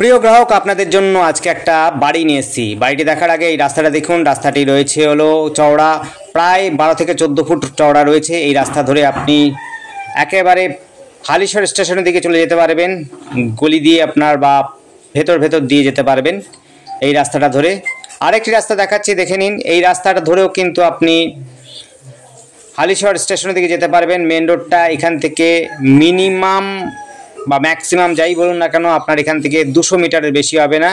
প্রিয় গ্রাহক, আপনাদের জন্য আজকে একটা বাড়ি নিয়ে এসেছি। বাড়িটি দেখার আগে এই রাস্তাটা দেখুন। রাস্তাটি রয়েছে হলো চওড়া, প্রায় 12 থেকে 14 ফুট চওড়া রয়েছে। এই রাস্তা ধরে আপনি একেবারে হালিশহর স্টেশনের দিকে চলে যেতে পারবেন, গলি দিয়ে আপনার বা ভেতর দিয়ে যেতে পারবেন এই রাস্তাটা ধরে। আরেকটি রাস্তা দেখাচ্ছি, দেখে নিন। এই রাস্তাটা ধরেও কিন্তু আপনি হালিশহর স্টেশনের দিকে যেতে পারবেন। মেন রোডটা এখান থেকে মিনিমাম বা ম্যাক্সিমাম যাই বলুন না কেন, আপনার এখান থেকে 200 মিটারের বেশি হবে না,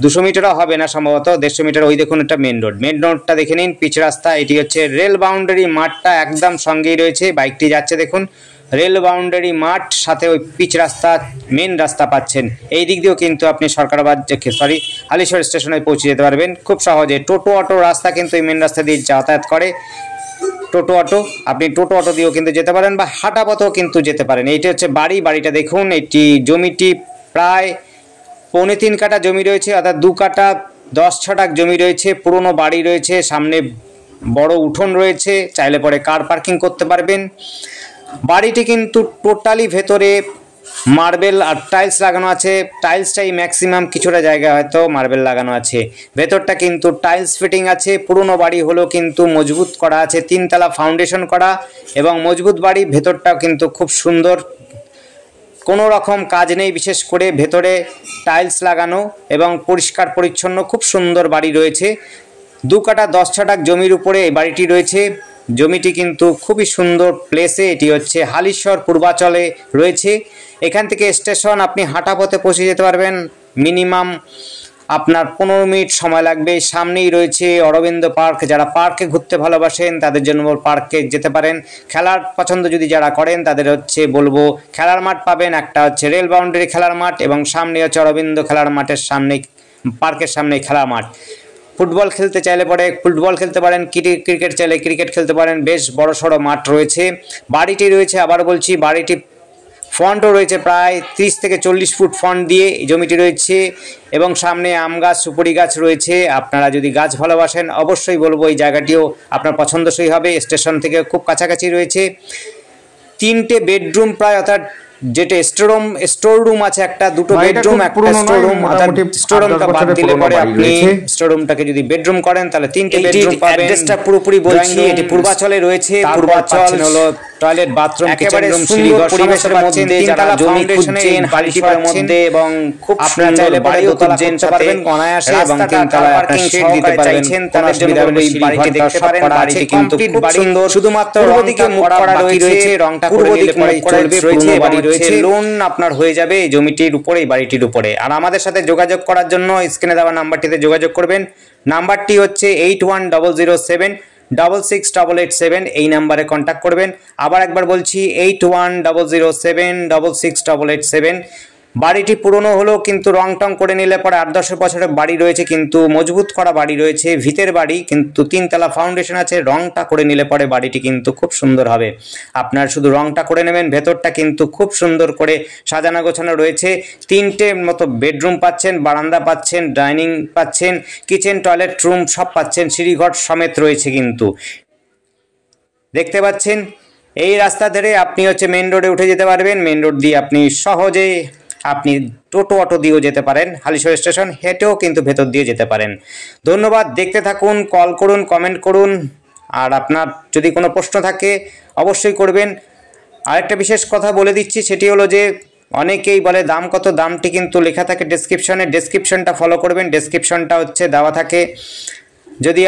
200 মিটারও হবে না, সম্ভবত 150 মিটার। ওই দেখুন, এটা মেন রোডটা দেখে নিন। পিচ রাস্তা, এটি হচ্ছে রেল বাউন্ডারি মাঠটা একদম সঙ্গেই রয়েছে। বাইকটি যাচ্ছে দেখুন, রেল বাউন্ডারি মাঠ, সাথে ওই পিচ রাস্তা, মেন রাস্তা পাচ্ছেন। এই দিক দিয়েও কিন্তু আপনি হালিশহর স্টেশনে পৌঁছে যেতে পারবেন খুব সহজে। টোটো অটো রাস্তা কিন্তু এই মেন রাস্তা দিয়ে যাতায়াত করে। আপনি টোটো অটো দিয়েও কিন্তু যেতে পারেন বা হাঁটা পথেও কিন্তু যেতে পারেন। এইটি হচ্ছে বাড়িটা দেখুন। এটি জমিটি প্রায় 3.25 কাঠা জমি রয়েছে, অর্থাৎ 2 কাঠা 10 ছটাক জমি রয়েছে। পুরনো বাড়ি রয়েছে, সামনে বড় উঠোন রয়েছে, চাইলে পরে কার পার্কিং করতে পারবেন। বাড়িটি কিন্তু টোটালি ভেতরে মার্বেল আর টাইলস লাগানো আছে। টাইলসটাই ম্যাক্সিমাম, কিছুটা জায়গা হয়তো মার্বেল লাগানো আছে। ভেতরটা কিন্তু টাইলস ফিটিং আছে। পুরনো বাড়ি হলেও কিন্তু মজবুত করা আছে, 3 তলা ফাউন্ডেশন করা এবং মজবুত বাড়ি। ভেতরটাও কিন্তু খুব সুন্দর, কোনো রকম কাজ নেই বিশেষ করে। ভেতরে টাইলস লাগানো এবং পরিষ্কার পরিচ্ছন্ন, খুব সুন্দর বাড়ি রয়েছে। 2 কাঠা 10 ছটাক জমির উপরে এই বাড়িটি রয়েছে। জমিটি কিন্তু খুবই সুন্দর প্লেসে। এটি হচ্ছে হালিশহর পূর্বাচলে রয়েছে। এখান থেকে স্টেশন আপনি হাঁটা পথে পৌঁছে যেতে পারবেন। মিনিমাম আপনার 15 মিনিট সময় লাগবে। সামনেই রয়েছে অরবিন্দ পার্ক। যারা পার্কে ঘুরতে ভালোবাসেন তাদের জন্য পার্কে যেতে পারেন। খেলার পছন্দ যদি যারা করেন তাদের হচ্ছে বলবো, খেলার মাঠ পাবেন। একটা হচ্ছে রেল বাউন্ডারি খেলার মাঠ এবং সামনে হচ্ছে অরবিন্দ খেলার মাঠের সামনে, পার্কের সামনে খেলার মাঠ। ফুটবল খেলতে চাইলে পরে ফুটবল খেলতে পারেন, ক্রিকেট চাইলে ক্রিকেট খেলতে পারেন। বেশ বড় সড়ো মাঠ রয়েছে। বাড়িটি রয়েছে, আবার বলছি, বাড়িটি ফ্রন্টও রয়েছে প্রায় 30 থেকে 40 ফুট ফ্রন্ট দিয়ে জমিটি রয়েছে এবং সামনে আম গাছ, সুপারি গাছ রয়েছে। আপনারা যদি গাছ ভালোবাসেন অবশ্যই বলবো এই জায়গাটিও আপনার পছন্দসই হবে। স্টেশন থেকে খুব কাছাকাছি রয়েছে। 3টে বেডরুম প্রায়, অর্থাৎ যেটা স্টোর রুম আছে একটা, 2টো বেডরুম, একটা স্টোর রুম। অর্থাৎ স্টোর রুমটা বাদ দিলে পরে আপনি স্টোর রুমটাকে যদি বেডরুম করেন তাহলে 3টে বেডরুম পাবেন। অ্যাড্রেসটা পুরোপুরি বলছি, এটি পূর্বাচলে রয়েছে। পূর্বাচল হলো টয়লেট, বাথরুম, কিচেন রুম, সিঁড়িঘর পরিবেশের মধ্যে। 3 তলা ফাউন্ডেশনের বাড়িটির মধ্যে এবং খুব আপনারা চাইলে বাড়ি দোতলা যেতে পারবেন অনায়াসে এবং 3 তলা পার্কিং শেড দিতে পারবেন। তার জন্য এই বাড়িটি দেখতে পারেন। বাড়িটি কিন্তু খুব সুন্দর, শুধুমাত্র রংদিকে মুখ করা রয়েছে। রংটা পূর্ব দিকে চলবে, রয়েছে বাড়ি রয়েছে। লোন আপনার হয়ে যাবে এই জমিটির উপরে, এই বাড়িটির উপরে। আর আমাদের সাথে যোগাযোগ করার জন্য স্ক্রিনে দেওয়া নাম্বারটিতে যোগাযোগ করবেন। নাম্বারটি হচ্ছে 8100768887। এই নাম্বারে কন্ট্যাক্ট করবেন। আবার একবার বলছি, 8100768887। বাড়িটি পুরনো হলেও কিন্তু রং টং করে নিলে পরে 8-10 বছরের বাড়ি রয়েছে, কিন্তু মজবুত করা বাড়ি রয়েছে। ভিতের বাড়ি কিন্তু 3 তলা ফাউন্ডেশন আছে। রংটা করে নিলে পরে বাড়িটি কিন্তু খুব সুন্দর হবে। আপনার শুধু রংটা করে নেবেন। ভেতরটা কিন্তু খুব সুন্দর করে সাজানো গোছানো রয়েছে। 3টে মতো বেডরুম পাচ্ছেন, বারান্দা পাচ্ছেন, ডাইনিং পাচ্ছেন, কিচেন, টয়লেট, রুম সব পাচ্ছেন। সিঁড়িঘর সমেত রয়েছে কিন্তু দেখতে পাচ্ছেন। এই রাস্তা ধরে আপনি হচ্ছে মেন রোডে উঠে যেতে পারবেন। মেন রোড দিয়ে আপনি সহজে আপনি টোটো অটো দিয়েও যেতে পারেন। হালিশহর স্টেশন হেঁটেও কিন্তু ভেতর দিয়ে যেতে পারেন। ধন্যবাদ, দেখতে থাকুন, কল করুন, কমেন্ট করুন। আর আপনার যদি কোনো প্রশ্ন থাকে অবশ্যই করবেন। আরেকটা বিশেষ কথা বলে দিচ্ছি, সেটি হলো যে অনেকেই বলে দাম কত। দামটি কিন্তু লেখা থাকে ডেসক্রিপশনে, ডেসক্রিপশনটা ফলো করবেন। ডেসক্রিপশনটা হচ্ছে দেওয়া থাকে। যদি